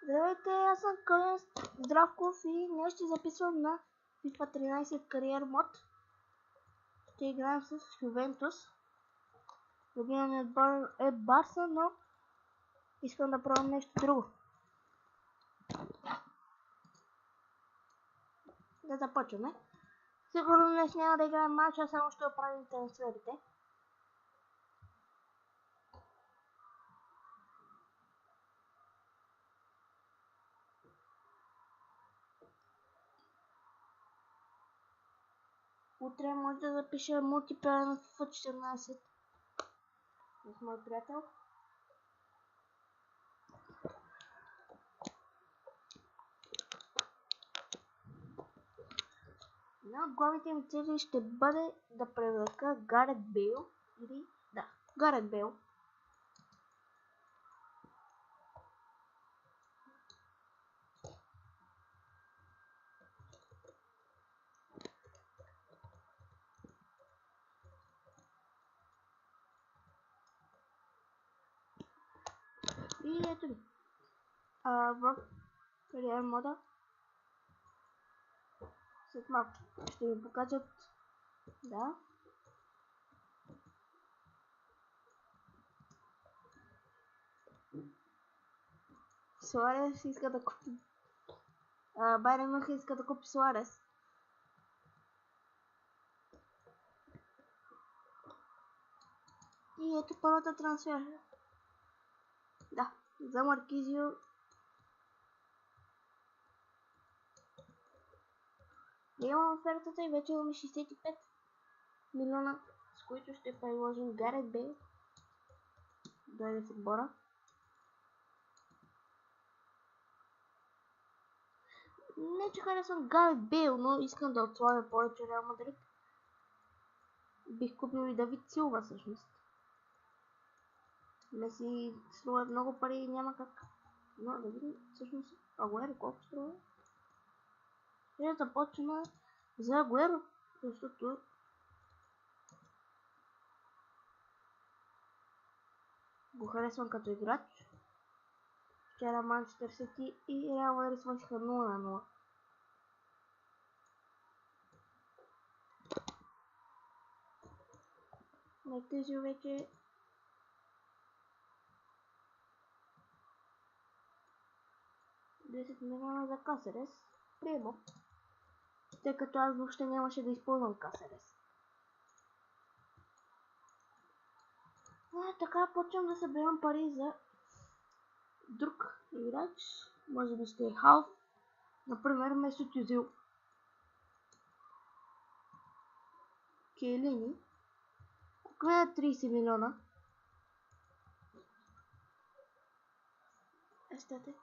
Здравейте, аз съм Калин Здравков и днес ще записвам на FIFA 13 кариер мод. Ще играем с Ювентус. Любимият отбор е Барса, но искам да пробвам нещо друго. Да започваме. Сигурно днес няма да играем матча, само ще оправим трансферите. Утре може да запиша мултиплеер на FIFA 14 с мой приятел. Една от главните ми цели ще бъде да привлека Гарет Бейл или Гарет Бейл. И ето ви. В кариер мода след малко ще ви покажат. Да. Суарес иска да купи. Байрен Мюнхен иска да купи Суарес. И ето първата трансфер. Да, за Маркизио. Имам офертата и вече имаме 65 милиона, с които ще предложим Гарет Бейл. Дойде в отбора. Не, че харесвам Гарет Бейл, но искам да отслабя повече Реал Мадрид. Бих купил и Давид Силва всъщност. Меси струва много пари и няма как. Но да видим всъщност Агуеро колко струва. Ще започна за Агуеро, защото го харесвам като играч. Вчера Манчестър Сити и Реал Мадрид свършиха 0-0. Маркизио вече 10 милиона за Касерес. Приемам. Тъй като аз въобще нямаше да използвам Касерес. Така почвам да събирам пари за друг играч. Може би ще е халф. Например, Месут Юзил. Келини. Купя 30 милиона. Естете.